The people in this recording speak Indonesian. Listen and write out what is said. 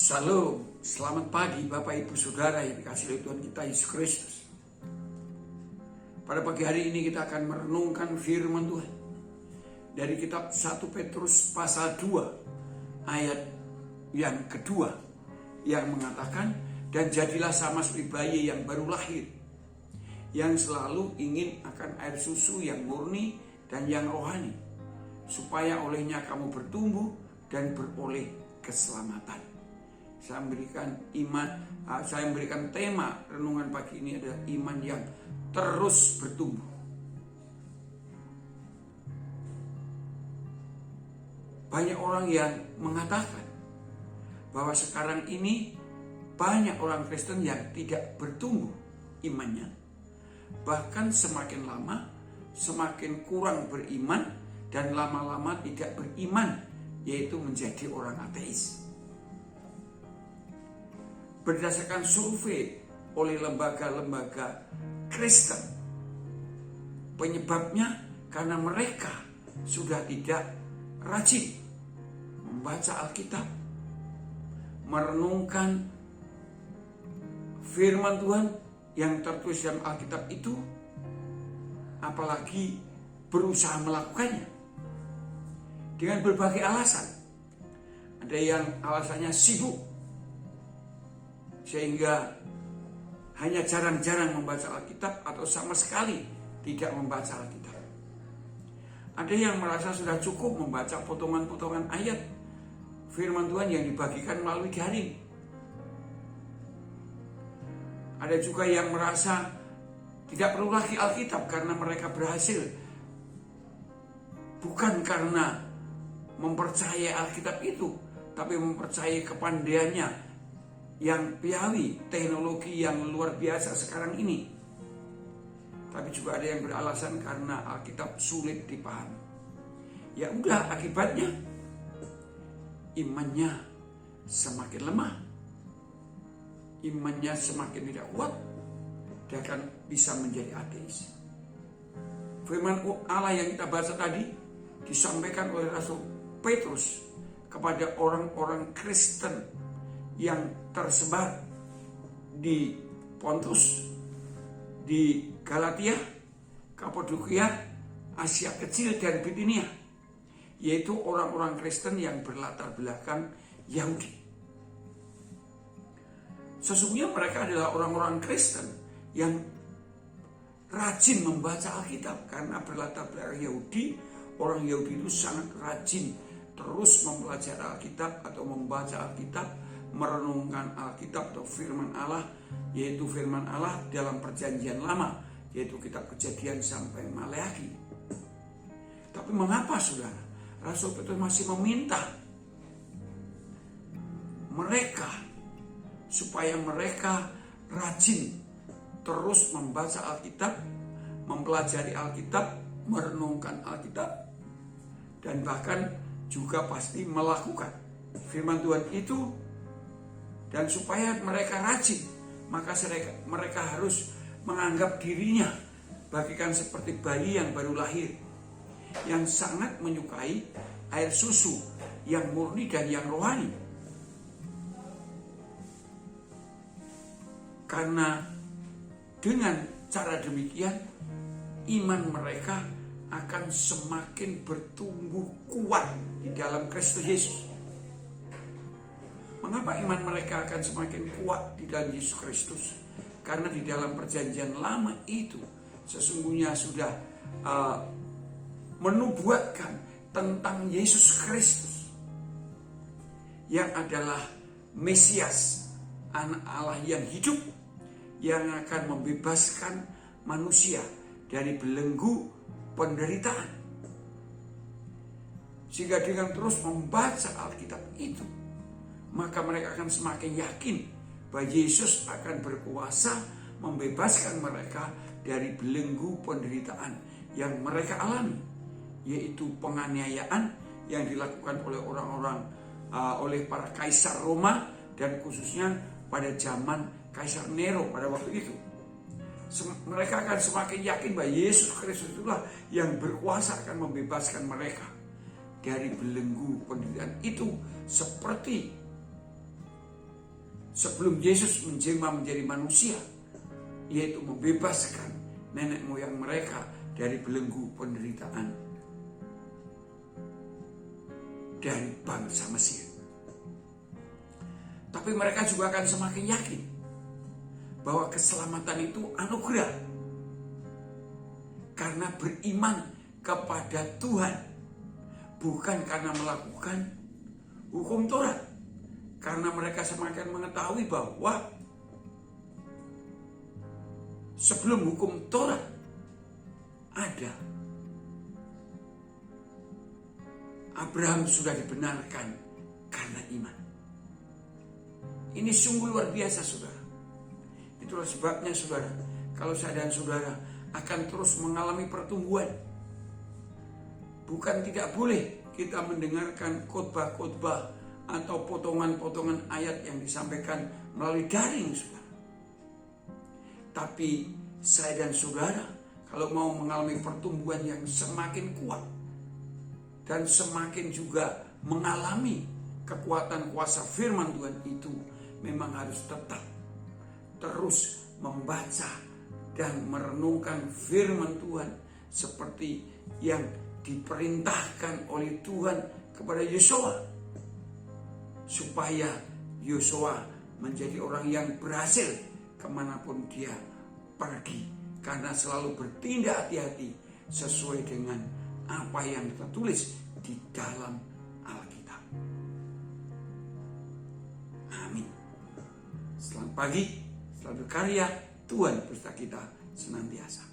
Shalom, selamat pagi Bapak Ibu Saudara yang dikasihi oleh Tuhan kita Yesus Kristus. Pada pagi hari ini kita akan merenungkan firman Tuhan dari kitab 1 Petrus pasal 2 ayat yang kedua yang mengatakan, dan jadilah sama seperti bayi yang baru lahir, yang selalu ingin akan air susu yang murni dan yang rohani, supaya olehnya kamu bertumbuh dan beroleh keselamatan. Saya memberikan tema renungan pagi ini adalah iman yang terus bertumbuh. Banyak orang yang mengatakan bahwa sekarang ini banyak orang Kristen yang tidak bertumbuh imannya. Bahkan semakin lama semakin kurang beriman dan lama-lama tidak beriman, yaitu menjadi orang ateis. Berdasarkan survei oleh lembaga-lembaga Kristen, penyebabnya karena mereka sudah tidak rajin membaca Alkitab, merenungkan firman Tuhan yang tertulis dalam Alkitab itu, apalagi berusaha melakukannya dengan berbagai alasan. Ada yang alasannya sibuk, sehingga hanya jarang-jarang membaca Alkitab atau sama sekali tidak membaca Alkitab. Ada yang merasa sudah cukup membaca potongan-potongan ayat firman Tuhan yang dibagikan melalui daring. Ada juga yang merasa tidak perlu lagi Alkitab karena mereka berhasil, bukan karena mempercayai Alkitab itu, tapi mempercayai kepandaiannya yang piawi, teknologi yang luar biasa sekarang ini. Tapi juga ada yang beralasan karena Alkitab sulit dipahami. Ya udah, akibatnya imannya semakin lemah, imannya semakin tidak kuat, dia akan bisa menjadi ateis. Firman Allah yang kita baca tadi disampaikan oleh Rasul Petrus kepada orang-orang Kristen yang tersebar di Pontus, di Galatia, Kapadokia, Asia Kecil, dan Bitinia, yaitu orang-orang Kristen yang berlatar belakang Yahudi. Sesungguhnya mereka adalah orang-orang Kristen yang rajin membaca Alkitab karena berlatar belakang Yahudi. Orang Yahudi itu sangat rajin terus mempelajari Alkitab atau membaca Alkitab, merenungkan Alkitab atau firman Allah, yaitu firman Allah dalam perjanjian lama, yaitu kitab Kejadian sampai Maleakhi. Tapi mengapa saudara, Rasul Petrus masih meminta mereka supaya mereka rajin terus membaca Alkitab, mempelajari Alkitab, merenungkan Alkitab, dan bahkan juga pasti melakukan firman Tuhan itu. Dan supaya mereka rajin, maka mereka harus menganggap dirinya bagikan seperti bayi yang baru lahir, yang sangat menyukai air susu yang murni dan yang rohani. Karena dengan cara demikian, iman mereka akan semakin bertumbuh kuat di dalam Kristus Yesus. Mengapa iman mereka akan semakin kuat di dalam Yesus Kristus? Karena di dalam perjanjian lama itu sesungguhnya sudah menubuatkan tentang Yesus Kristus yang adalah Mesias, anak Allah yang hidup, yang akan membebaskan manusia dari belenggu penderitaan. Sehingga dengan terus membaca Alkitab itu, maka mereka akan semakin yakin bahwa Yesus akan berkuasa membebaskan mereka dari belenggu penderitaan yang mereka alami, yaitu penganiayaan yang dilakukan oleh orang-orang, oleh para kaisar Roma, dan khususnya pada zaman Kaisar Nero pada waktu itu. Mereka akan semakin yakin bahwa Yesus Kristus itulah yang berkuasa akan membebaskan mereka dari belenggu penderitaan itu, seperti sebelum Yesus menjelma menjadi manusia, yaitu membebaskan nenek moyang mereka dari belenggu penderitaan dari bangsa Mesir. Tapi mereka juga akan semakin yakin bahwa keselamatan itu anugerah karena beriman kepada Tuhan, bukan karena melakukan hukum Taurat. Karena mereka semakin mengetahui bahwa sebelum hukum Taurat ada, Abraham sudah dibenarkan karena iman. Ini sungguh luar biasa, saudara. Itulah sebabnya, saudara, kalau saya dan saudara akan terus mengalami pertumbuhan, bukan tidak boleh kita mendengarkan khotbah-khotbah atau potongan-potongan ayat yang disampaikan melalui daring, saudara. Tapi saya dan saudara kalau mau mengalami pertumbuhan yang semakin kuat dan semakin juga mengalami kekuatan kuasa firman Tuhan itu, memang harus tetap terus membaca dan merenungkan firman Tuhan seperti yang diperintahkan oleh Tuhan kepada Yosua, supaya Yosua menjadi orang yang berhasil kemanapun dia pergi, karena selalu bertindak hati-hati sesuai dengan apa yang tertulis di dalam Alkitab. Amin. Selamat pagi, selamat berkarya, Tuhan beserta kita senantiasa.